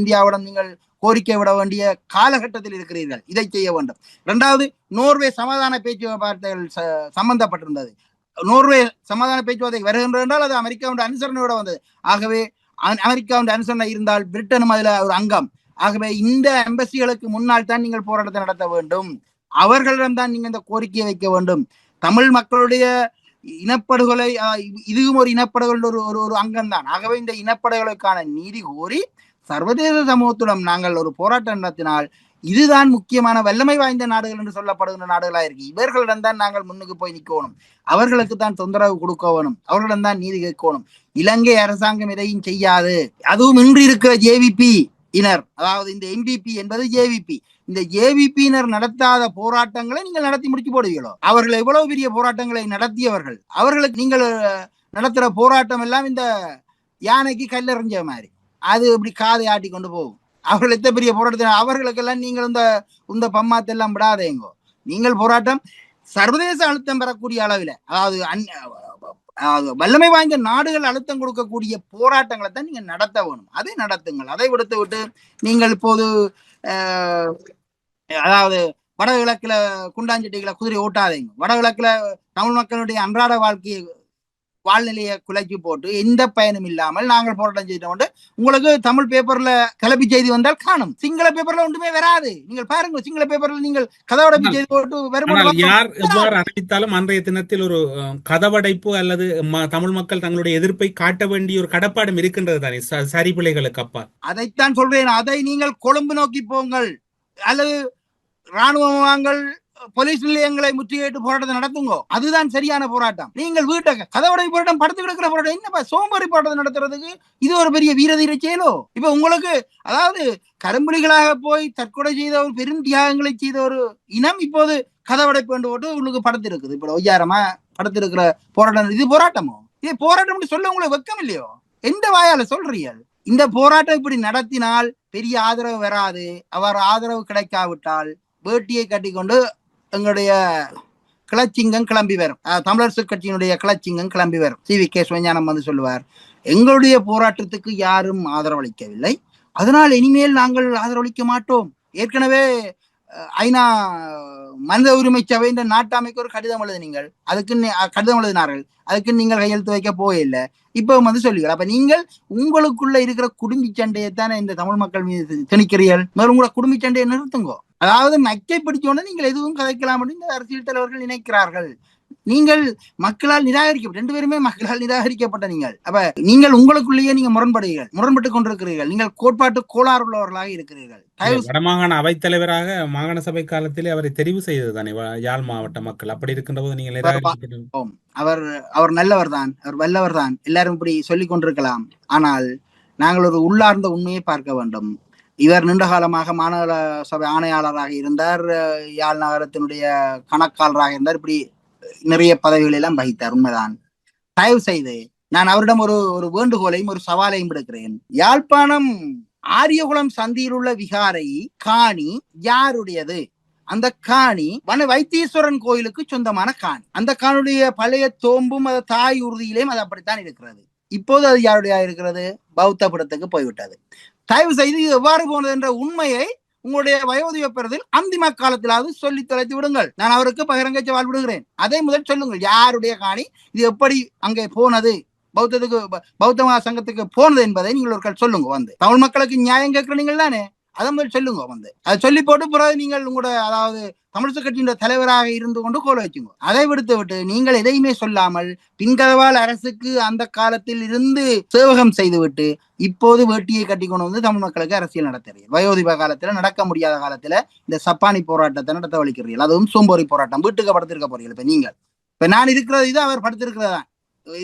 இந்தியாவுடன் நீங்கள் கோரிக்கை விட வேண்டிய காலகட்டத்தில் இருக்கிறீர்கள். இதை செய்ய வேண்டும். 2வது, நோர்வே சமாதான பேச்சுவார்த்தைகள் சம்பந்தப்பட்டிருந்தது. நோர்வே சமாதான பேச்சுவார்த்தை வருகின்ற என்றால் அது அமெரிக்காவுடைய அனுசரணையோட வந்தது. ஆகவே அமெரிக்காவுடைய அனுசரணை இருந்தால் பிரிட்டனும் அதுல ஒரு அங்கம். ஆகவே இந்த எம்பசிகளுக்கு முன்னால் தான் நீங்கள் போராட்டத்தை நடத்த வேண்டும். அவர்களிடம் தான் நீங்க இந்த கோரிக்கையை வைக்க வேண்டும். தமிழ் மக்களுடைய இனப்படுகொலை, இதுவும் ஒரு இனப்படுகொலை ஒரு அங்கம் தான். ஆகவே இந்த இனப்படுகொலைக்கான நீதி கோரி சர்வதேச சமூகத்துடன் நாங்கள் ஒரு போராட்டம் நடத்தினால் இதுதான் முக்கியமான வல்லமை வாய்ந்த நாடுகள் என்று சொல்லப்படுகின்ற நாடுகளா இருக்கு. இவர்களிடம் தான் நாங்கள் முன்னுக்கு போய் நிற்கணும். அவர்களுக்கு தான் தொந்தரவு கொடுக்க வேணும். அவர்களிடம் தான் நீதி கேட்கணும். இலங்கை அரசாங்கம் எதையும் செய்யாது. அதுவும் இன்று இருக்கிற ஜேவிபி இனர், அதாவது இந்த எம்பிபி என்பது ஜேவிபி, இந்த ஜேவிபியினர் நடத்தாத போராட்டங்களை நீங்கள் நடத்தி முடிச்சு போடுவீங்களோ? அவர்கள் எவ்வளவு பெரிய போராட்டங்களை நடத்தியவர்கள். அவர்களுக்கு நீங்கள் நடத்துற போராட்டம் எல்லாம் இந்த யானைக்கு கல்லெறிஞ்ச மாதிரி, அது இப்படி காதை ஆட்டி கொண்டு போகும். அவர்கள் எத்தனை பெரிய போராட்டத்தை, அவர்களுக்கெல்லாம் நீங்கள் இந்த பம்மாத்தெல்லாம் விடாதேங்கோ. நீங்கள் போராட்டம் சர்வதேச அழுத்தம் பெறக்கூடிய அளவில், அதாவது வல்லமை வாய்ந்த நாடுகள் அழுத்தம் கொடுக்கக்கூடிய போராட்டங்களை தான் நீங்க நடத்த வேணும். அதை நடத்துங்கள். அதை விடுத்து விட்டு நீங்கள் இப்போது அதாவது வடகிழக்குல குண்டாஞ்சட்டிகளை குதிரை ஓட்டாதீங்க. வடகிழக்குல தமிழ் மக்களுடைய அன்றாட வாழ்நிலையை குலைச்சி போட்டு எந்த பயனும் இல்லாமல் நாங்கள் போராட்டம் செய்தோம். உங்களுக்கு தமிழ் பேப்பர்ல கலப்பி செய்தி வந்தால் காணும், சிங்கள பேப்பர்ல ஒன்றுமே வராது. நீங்கள் பாருங்க, சிங்கள பேப்பர்ல நீங்கள் கதவடைப்பு செய்தி போட்டு ஆனால் யார் எவ்வாறு அறிவித்தாலும் அன்றைய தினத்தில் ஒரு கதவடைப்பு அல்லது தமிழ் மக்கள் தங்களுடைய எதிர்ப்பை காட்ட வேண்டிய ஒரு கடப்பாடும் இருக்கின்றது தானே சரி பிள்ளைகளுக்கு அப்பா. அதைத்தான் சொல்றேன். அதை நீங்கள் கொழும்பு நோக்கி போங்கள் அல்லது ராணுவங்கள் போலீஸ் நிலையங்களை முற்றுகையிட்டு போராட்டத்தை நடத்துங்க. அதுதான் சரியான போராட்டம். நீங்கள் வீட்டை கதவடை போராட்டம், படுத்து கிடக்கிற போராட்டம், என்னப்பா சோம்பேறி போராட்டத்தை நடத்துறதுக்கு இது ஒரு பெரிய வீரதீர செயலோ? இப்ப உங்களுக்கு அதாவது கரும்புலிகளாக போய் தற்கொலை செய்த ஒரு பெரும் தியாகங்களை செய்த ஒரு இனம் இப்போது கதவடைப்பு கொண்டு போட்டு உங்களுக்கு படுத்து இருக்குது. இப்ப ஒய்யாரமா படுத்து இருக்கிற போராட்டம் இது போராட்டமோ? இது போராட்டம் சொல்ல உங்களுக்கு வெக்கம் இல்லையோ? எந்த வாயால சொல்றீர்கள்? இந்த போராட்டம் இப்படி நடத்தினால் பெரிய ஆதரவு வராது. அவர் ஆதரவு கிடைக்காவிட்டால் வேட்டியை கட்டிக்கொண்டு எங்களுடைய கிளச்சிங்கம் கிளம்பி வரும். தமிழரசு கட்சியினுடைய கிளச்சிங்கம் கிளம்பி வரும். CVK சிவஞானம் வந்து சொல்லுவார், எங்களுடைய போராட்டத்துக்கு யாரும் ஆதரவளிக்கவில்லை, அதனால் இனிமேல் நாங்கள் ஆதரவளிக்க மாட்டோம். ஏற்கனவே ஐநா மனித உரிமை சபை இந்த நாட்டாமைக்கு ஒரு கடிதம் எழுதினீங்கள், அதுக்கு கடிதம் எழுதினார்கள், அதுக்கு நீங்கள் கையெழுத்து வைக்க போயில்லை. இப்போ வந்து சொல்லுங்கள். அப்ப நீங்கள் உங்களுக்குள்ள இருக்கிற குடும்பி சண்டையைத்தானே இந்த தமிழ் மக்கள் மீது திணிக்கிறீர்கள். மேலும் உங்களோட குடும்பி சண்டையை நிறுத்துங்கோ. அதாவது மைக்கை பிடிச்சோன்னு நீங்கள் எதுவும் கதைக்கலாம் அப்படின்னு இந்த அரசியல் தலைவர்கள் நினைக்கிறார்கள். நீங்கள் மக்களால் நிராகரிக்கப்பட்ட, 2 பேருமே மக்களால் நிராகரிக்கப்பட்ட நீங்கள். அப்ப நீங்கள் உங்களுக்குள்ளேயே நீங்க முரண்பட்டுக் கொண்டிருக்கிறீர்கள். நீங்கள் கோட்பாட்டு கோளாறு உள்ளவர்களாக இருக்கிறீர்கள். வடமாகாண அவைத்தலைவராக மாகாண சபை காலத்திலே அவரை தெரிவு செய்தது தானே யாழ் மாவட்ட மக்கள். அப்படி இருக்கின்ற போது நீங்கள் அவர் நல்லவர் தான், அவர் வல்லவர் தான், எல்லாரும் இப்படி சொல்லிக் கொண்டிருக்கலாம். ஆனால் நாங்கள் ஒரு உள்ளார்ந்த உண்மையை பார்க்க வேண்டும். இவர் நீண்ட காலமாக மாநகர சபை ஆணையாளராக இருந்தார், யாழ் நகரத்தினுடைய கணக்காளராக இருந்தார், இப்படி நிறைய பதவிகள் எல்லாம் வகித்தார். உண்மைதான். தயவு செய்து நான் அவரிடம் ஒரு வேண்டுகோளையும் ஒரு சவாலையும் விடுக்கிறேன். யாழ்ப்பாணம் ஆரியகுளம் சந்தியில் உள்ள விகாரை காணி யாருடையது? அந்த காணி வைத்தீஸ்வரன் கோயிலுக்கு சொந்தமான காணி. அந்த காணியுடைய பழைய தோம்பும் தாய் உறுதியிலேயும் அது அப்படித்தான் இருக்கிறது. இப்போது அது யாருடைய இருக்கிறது? பௌத்த படத்துக்கு போய்விட்டது. தயவு செய்து இது எவ்வாறு போனது என்ற உண்மையை உங்களுடைய வயோதிக பெறுதல் அந்திம காலத்திலாவது சொல்லி தொலைத்து விடுங்கள். நான் அவருக்கு பகிரங்க சவால் விடுகிறேன். அதை முதல் சொல்லுங்கள், யாருடைய காணி, இது எப்படி அங்கே போனது, பௌத்த சங்கத்துக்கு போனது என்பதை நீங்கள் ஒரு சொல்லுங்க. வந்து தமிழ் மக்களுக்கு நியாயம் கேட்கிற நீங்கள் தானே, அதை முதல் சொல்லுங்க. வந்து அதை சொல்லி போட்டு பிறகு நீங்கள் உங்களோட அதாவது தமிழரசு கட்சியின் தலைவராக இருந்து கொண்டு கோல வச்சுங்க. அதை விட்டு நீங்கள் எதையுமே சொல்லாமல் பின்கதவால் அரசுக்கு அந்த காலத்தில் இருந்து சேவகம் செய்துவிட்டு இப்போது வேட்டியை கட்டி கொண்டு வந்து தமிழ் மக்களுக்கு அரசியல் நடத்துறீங்க. வயோதிப காலத்துல நடக்க முடியாத காலத்துல இந்த சப்பானி போராட்டத்தை நடத்த வலிக்கிறீர்கள். அதுவும் சோம்போரி போராட்டம். வீட்டுக்கு படுத்திருக்க போறீர்கள். இப்ப நான் இருக்கிறது இது, அவர் படுத்திருக்கிறதான்.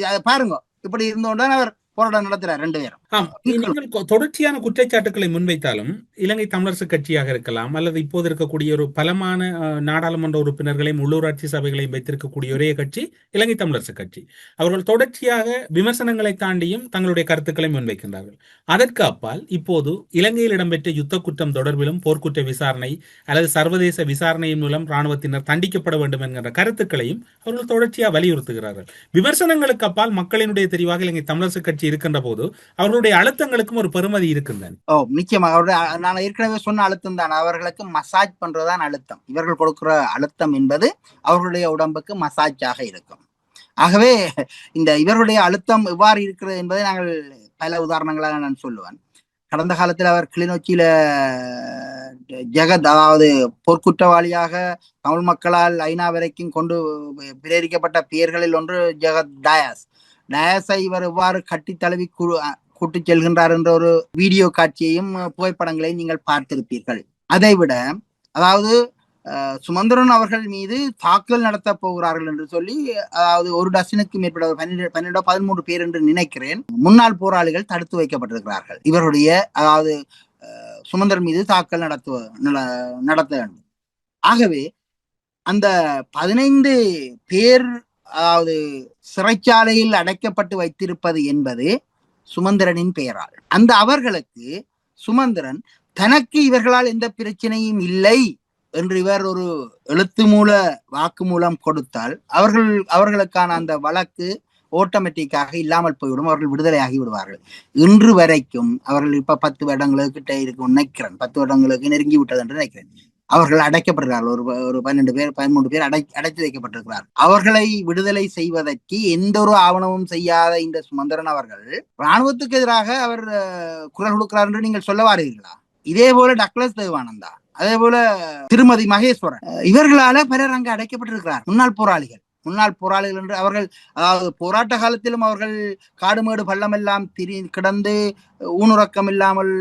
அதை பாருங்க, இப்படி இருந்தோன்னு அவர் போராட்டம் நடத்துறார் 2 பேரும். நீங்கள் தொடர்ச்சியான குற்றச்சாட்டுக்களை முன்வைத்தாலும் இலங்கை தமிழரசு கட்சியாக இருக்கலாம் அல்லது இப்போது இருக்கக்கூடிய ஒரு பலமான நாடாளுமன்ற உறுப்பினர்களையும் உள்ளூராட்சி சபைகளையும் வைத்திருக்கக்கூடிய ஒரே கட்சி இலங்கை தமிழரசு கட்சி. அவர்கள் தொடர்ச்சியாக விமர்சனங்களை தாண்டியும் தங்களுடைய கருத்துக்களை முன்வைக்கின்றார்கள். அதற்கு அப்பால் இப்போது இலங்கையில் இடம்பெற்ற யுத்த குற்றம் தொடர்பிலும் போர்க்குற்ற விசாரணை அல்லது சர்வதேச விசாரணையின் மூலம் இராணுவத்தினர் தண்டிக்கப்பட வேண்டும் என்கிற கருத்துக்களையும் அவர்கள் தொடர்ச்சியாக வலியுறுத்துகிறார்கள். விமர்சனங்களுக்கு அப்பால் மக்களினுடைய தெரிவாக இலங்கை தமிழரசு கட்சி இருக்கின்ற போது அவர்களுடைய அழுத்தங்களுக்கும் ஒரு பெருமதி இருக்குதான். நிச்சயமாக அவருடைய நான் ஏற்கனவே சொன்ன அழுத்தம் தான். அவர்களுக்கு மசாஜ் பண்றதுதான் அழுத்தம். இவர்கள் கொடுக்கிற அழுத்தம் என்பது அவர்களுடைய உடம்புக்கு மசாஜாக இருக்கும். ஆகவே இந்த இவர்களுடைய அழுத்தம் எவ்வாறு இருக்கிறது என்பதை நாங்கள் பல உதாரணங்களாக நான் சொல்லுவேன். கடந்த காலத்தில் அவர் கிளிநொச்சியில ஜெகத், அதாவது போர்க்குற்றவாளியாக தமிழ் மக்களால் ஐநா வரைக்கும் கொண்டு பிரேரிக்கப்பட்ட பெயர்களில் ஒன்று ஜெகத் டயாஸை இவர் எவ்வாறு கட்டி தழுவி கூட்டு செல்கின்றார் என்ற ஒரு வீடியோ காட்சியையும் புகைப்படங்களையும் நீங்கள் பார்த்திருப்பீர்கள். அதைவிட அதாவது சுமந்திரன் அவர்கள் மீது தாக்குதல் நடத்த போகிறார்கள் என்று சொல்லி, அதாவது ஒரு டசனுக்கு மேற்பட்ட 12-13 பேர் என்று நினைக்கிறேன், முன்னாள் போராளிகள் தடுத்து வைக்கப்பட்டிருக்கிறார்கள். இவருடைய அதாவது சுமந்திரன் மீது தாக்குதல் நடத்த வேண்டும். ஆகவே அந்த 15 பேர் அதாவது சிறைச்சாலையில் அடைக்கப்பட்டு வைத்திருப்பது என்பது சுமந்திரனின் பெயரால். அந்த அவர்களுக்கு சுமந்திரன் தனக்கு இவர்களால் எந்த பிரச்சனையும் இல்லை என்று இவர் ஒரு எழுத்து மூல வாக்கு மூலம் கொடுத்தால் அவர்களுக்கான அந்த வழக்கு ஆட்டோமேட்டிக்காக இல்லாமல் போய்விடும். அவர்கள் விடுதலையாகி விடுவார்கள். இன்று வரைக்கும் அவர்கள் இப்ப 10 வருடங்களுக்கு இருக்கு நினைக்கிறேன், 10 வருடங்களுக்கு நெருங்கி விட்டது என்று நினைக்கிறேன். அவர்கள் அடைக்கப்படுகிறார்கள். ஒரு 12 பேர் 13 பேர் அடைத்து வைக்கப்பட்டிருக்கிறார். அவர்களை விடுதலை செய்வதற்கு எந்த ஒரு ஆவணமும் செய்யாத இந்த சுமந்திரன் அவர்கள் இராணுவத்துக்கு எதிராக அவர் குரல் கொடுக்கிறார் என்று நீங்கள் சொல்ல வாருகிறீர்களா? இதே போல டக்ளஸ் தேவானந்தா, அதே போல திருமதி மகேஸ்வரன், இவர்களால பலர் அங்கு அடைக்கப்பட்டிருக்கிறார். முன்னாள் போராளிகள் என்று அவர்கள், அதாவது போராட்ட காலத்திலும் அவர்கள் காடுமேடு பள்ளமெல்லாம் கிடந்து ஊனுறக்கம் இல்லாமல்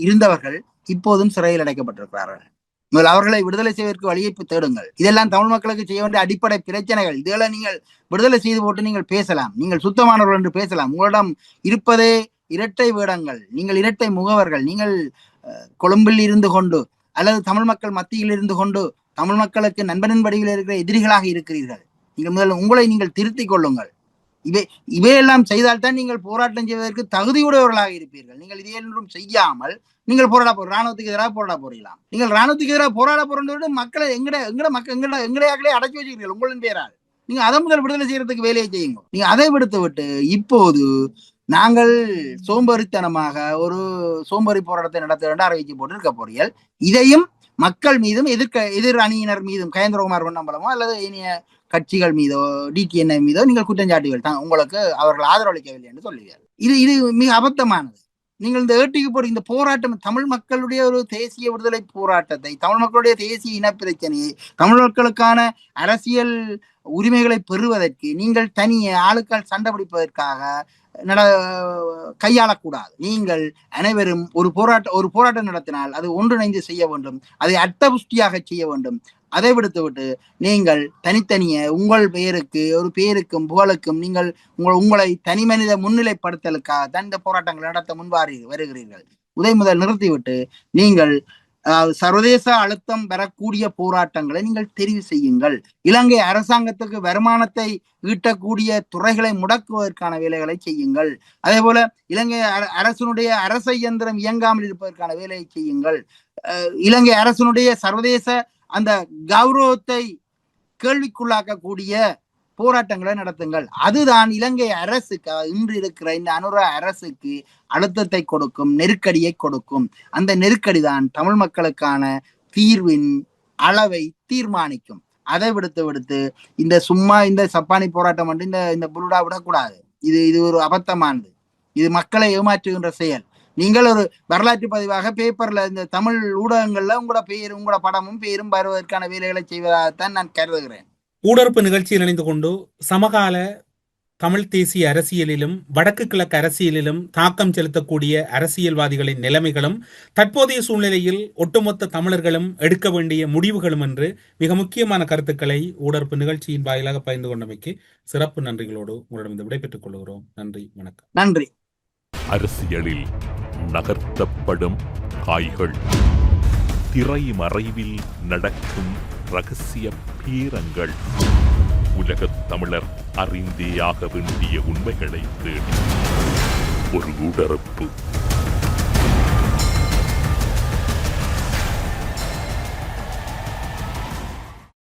இருந்தவர்கள் இப்போதும் சிறையில் அடைக்கப்பட்டிருக்கிறார்கள். முதல் அவர்களை விடுதலை செய்வதற்கு வழியை தேடுங்கள். இதெல்லாம் தமிழ் மக்களுக்கு செய்ய வேண்டிய அடிப்படை பிரச்சனைகள். இதெல்லாம் நீங்கள் விடுதலை செய்து போட்டு நீங்கள் பேசலாம், நீங்கள் சுத்தமானவர்கள் என்று பேசலாம். உங்களிடம் இருப்பதே இரட்டை வேடங்கள், நீங்கள் இரட்டை முகவர்கள். நீங்கள் கொழும்பில் இருந்து கொண்டு அல்லது தமிழ் மக்கள் மத்தியில் இருந்து கொண்டு தமிழ் மக்களுக்கு நண்பனின் வடிவில் இருக்கிற எதிரிகளாக இருக்கிறீர்கள். நீங்கள் முதல்ல உங்களை நீங்கள் திருத்திக் கொள்ளுங்கள். இவையெல்லாம் செய்தால்தான் நீங்கள் போராட்டம் செய்வதற்கு தகுதியுடையவர்களாக இருப்பீர்கள். நீங்கள் இதையெல்லாம் செய்யாமல் நீங்கள் ராணுவத்துக்கு எதிராக போராட போறீங்களாம். நீங்கள் ராணுவத்துக்கு எதிராக போராட போறது மக்களை எங்கடையாக்களே அடைச்சி வச்சுக்கிறீர்கள் உங்களின் பேரால். நீங்க அதை முதல் விடுதலை செய்யறதுக்கு வேலையை செய்யுங்க. நீங்க அதை விடுத்து விட்டு இப்போது நாங்கள் சோம்பேறித்தனமாக ஒரு சோம்பேறி போராட்டத்தை நடத்த வேண்டும் அறிவிச்சு போட்டு இருக்க போறீர்கள். இதையும் மக்கள் மீதும் எதிர் அணியினர் மீதும் கயேந்திரகுமார் பொன்னம்பலமோ அல்லது இனிய கட்சிகள் மீதோ டிடிஎன்ஐ மீதோ நீங்கள் குற்றஞ்சாட்டுகள் உங்களுக்கு அவர்கள் ஆதரவளிக்கவில்லை என்று சொல்லுவீர்கள். இது மிக அபத்தமானது. நீங்கள் இந்த ஏட்டிக்கு போற இந்த போராட்டம் தமிழ் மக்களுடைய ஒரு தேசிய விடுதலை போராட்டத்தை, தமிழ் மக்களுடைய தேசிய இனப்பிரச்சனையை, தமிழ் மக்களுக்கான அரசியல் உரிமைகளை பெறுவதற்கு நீங்கள் தனியே ஆளுக்கால் சண்டை பிடிப்பதற்காக கையாளக்கூடாது. நீங்கள் அனைவரும் ஒரு போராட்டம் நடத்தினால் அது ஒன்றிணைந்து செய்ய வேண்டும், அதை அட்டபுஷ்டியாக செய்ய வேண்டும். அதை விடுத்துவிட்டு நீங்கள் தனித்தனியே உங்கள் பேருக்கும் புகழுக்கும் நீங்கள் உங்களை தனி மனித முன்னிலைப்படுத்தலுக்காக தந்த போராட்டங்கள் நடத்த வருகிறீர்கள். முதல் நிறுத்திவிட்டு நீங்கள் சர்வதேச அழுத்தம் பெறக்கூடிய போராட்டங்களை நீங்கள் தெரிவு செய்யுங்கள். இலங்கை அரசாங்கத்துக்கு வருமானத்தை ஈட்டக்கூடிய துறைகளை முடக்குவதற்கான வேலைகளை செய்யுங்கள். அதே போல இலங்கை அரசனுடைய அரச இயந்திரம் இயங்காமல் இருப்பதற்கான வேலையை செய்யுங்கள். இலங்கை அரசனுடைய சர்வதேச அந்த கௌரவத்தை கேள்விக்குள்ளாக்கக்கூடிய போராட்டங்களை நடத்துங்கள். அதுதான் இலங்கை அரசுக்கு, இன்று இருக்கிற இந்த அனுர அரசுக்கு அழுத்தத்தை கொடுக்கும், நெருக்கடியை கொடுக்கும். அந்த நெருக்கடி தான் தமிழ் மக்களுக்கான தீர்வின் அளவை தீர்மானிக்கும். அதை விடுத்து இந்த சப்பானி போராட்டம் வந்து இந்த புலுடா விடக்கூடாது. இது ஒரு அபத்தமானது. இது மக்களை ஏமாற்றுகின்ற செயல். நீங்கள் ஒரு வரலாற்று பதிவாக பேப்பர்ல இந்த தமிழ் ஊடகங்கள்ல உங்களோட படமும் பேரும் வருவதற்கான வேலைகளை செய்வதாகத்தான் நான் கருதுகிறேன். ஊடறுப்பு நிகழ்ச்சியில் இணைந்து கொண்டு சமகால தமிழ் தேசிய அரசியலிலும் வடக்கு கிழக்கு அரசியலிலும் தாக்கம் செலுத்தக்கூடிய அரசியல்வாதிகளின் நிலைமைகளும் தற்போதைய சூழ்நிலையில் ஒட்டுமொத்த தமிழர்களும் எடுக்க வேண்டிய முடிவுகளும் என்று மிக முக்கியமான கருத்துக்களை ஊடறுப்பு நிகழ்ச்சியின் வாயிலாக பகிர்ந்து கொண்டமைக்கு சிறப்பு நன்றிகளோடு உங்களிடம் விடைபெற்றுக் கொள்கிறோம். நன்றி, வணக்கம். நன்றி. அரசியலில் நகர்த்தப்படும் காய்கள், திரைமறைவில் நடக்கும் ரகசிய பீரங்கள், உலகத் தமிழர் அறிந்தேயாக வேண்டிய உண்மைகளை தேடி ஒரு ஊடறுப்பு.